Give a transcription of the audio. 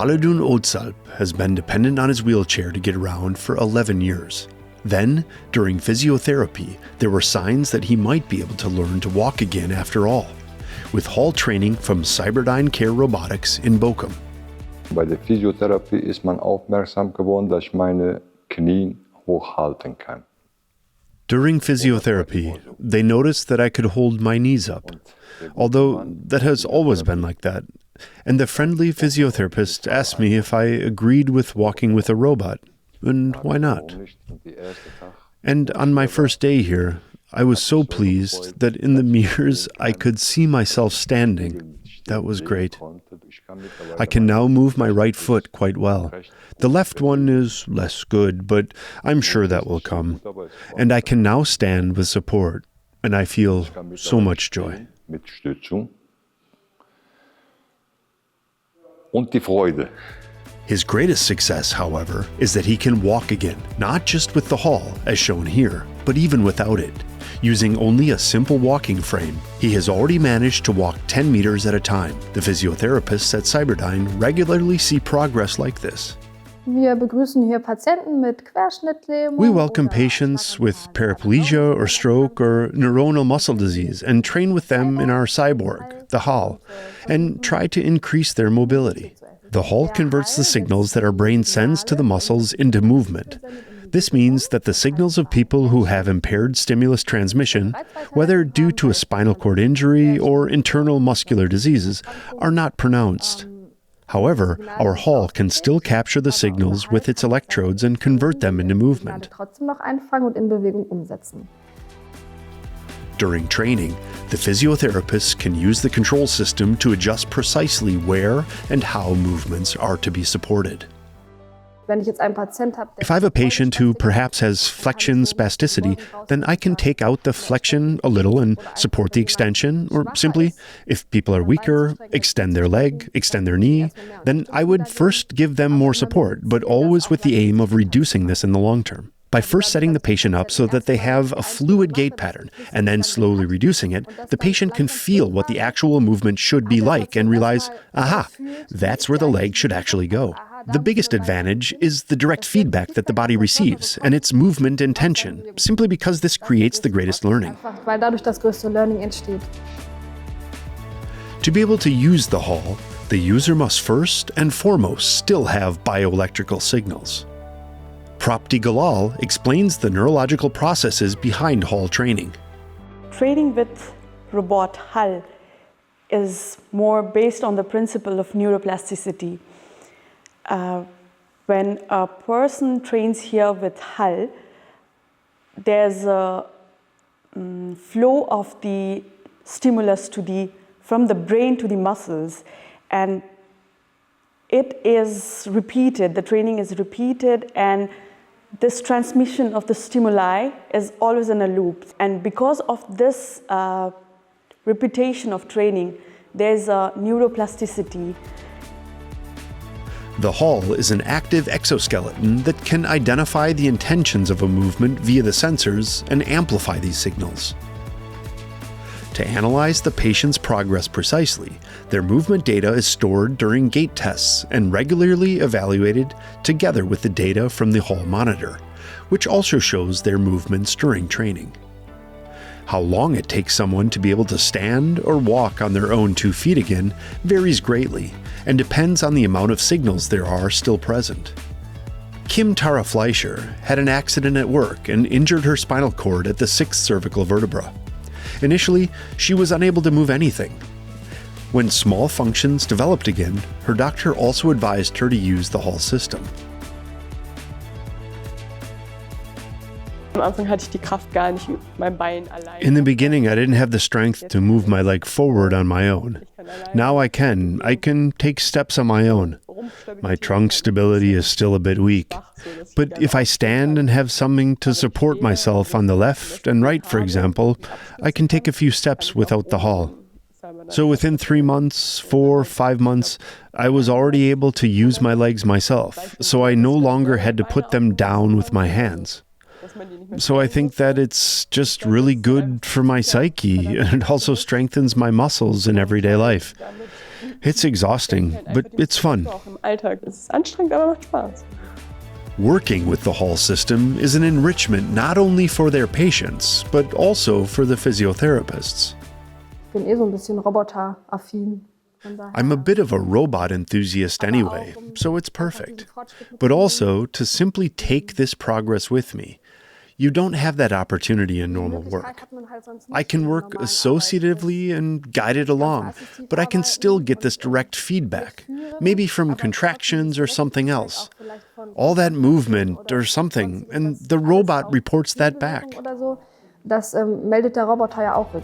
Haludun has been dependent on his wheelchair to get around for 11 years. Then, during physiotherapy, there were signs that he might be able to learn to walk again after all, with HAL training from Cyberdyne Care Robotics in Bochum. Bei der Physiotherapie ist man aufmerksam geworden, dass ich meine Knie hochhalten kann. During physiotherapy, they noticed that I could hold my knees up, although that has always been like that. And the friendly physiotherapist asked me if I agreed with walking with a robot, and why not? And on my first day here, I was so pleased that in the mirrors I could see myself standing. That was great. I can now move my right foot quite well. The left one is less good, but I'm sure that will come. And I can now stand with support, and I feel so much joy. Und die Freude. His greatest success, however, is that he can walk again, not just with the HAL, as shown here, but even without it. Using only a simple walking frame, he has already managed to walk 10 meters at a time. The physiotherapists at Cyberdyne regularly see progress like this. We welcome patients with paraplegia or stroke or neuronal muscle disease and train with them in our cyborg, the HAL, and try to increase their mobility. The HAL converts the signals that our brain sends to the muscles into movement. This means that the signals of people who have impaired stimulus transmission, whether due to a spinal cord injury or internal muscular diseases, are not pronounced. However, our HAL can still capture the signals with its electrodes and convert them into movement. During training, the physiotherapists can use the control system to adjust precisely where and how movements are to be supported. If I have a patient who perhaps has flexion spasticity, then I can take out the flexion a little and support the extension, or simply, if people are weaker, extend their leg, extend their knee, then I would first give them more support, but always with the aim of reducing this in the long term. By first setting the patient up so that they have a fluid gait pattern, and then slowly reducing it, the patient can feel what the actual movement should be like and realize, aha, that's where the leg should actually go. The biggest advantage is the direct feedback that the body receives and its movement and tension, simply because this creates the greatest learning. To be able to use the HAL, the user must first and foremost still have bioelectrical signals. Prapti Galal explains the neurological processes behind HAL training. Training with robot HAL is more based on the principle of neuroplasticity. When a person trains here with HAL, there's a flow of the stimulus from the brain to the muscles, and it is repeated, the training is repeated, and this transmission of the stimuli is always in a loop. And because of this repetition of training, there's a neuroplasticity. The HAL is an active exoskeleton that can identify the intentions of a movement via the sensors and amplify these signals. To analyze the patient's progress precisely, their movement data is stored during gait tests and regularly evaluated together with the data from the HAL monitor, which also shows their movements during training. How long it takes someone to be able to stand or walk on their own 2 feet again varies greatly and depends on the amount of signals there are still present. Kim Tara Fleischer had an accident at work and injured her spinal cord at the 6th cervical vertebra. Initially, she was unable to move anything. When small functions developed again, her doctor also advised her to use the HAL system. In the beginning, I didn't have the strength to move my leg forward on my own. Now I can. I can take steps on my own. My trunk stability is still a bit weak. But if I stand and have something to support myself on the left and right, for example, I can take a few steps without the HAL. So within 3 months, 4, 5 months, I was already able to use my legs myself, so I no longer had to put them down with my hands. So I think that it's just really good for my psyche, and it also strengthens my muscles in everyday life. It's exhausting, but it's fun. Working with the HAL system is an enrichment not only for their patients, but also for the physiotherapists. I'm a bit of a robot enthusiast anyway, so it's perfect. But also, to simply take this progress with me. You don't have that opportunity in normal work. I can work associatively and guide it along, but I can still get this direct feedback, maybe from contractions or something else. All that movement or something, and the robot reports that back. Das meldet der Roboter ja auch rück.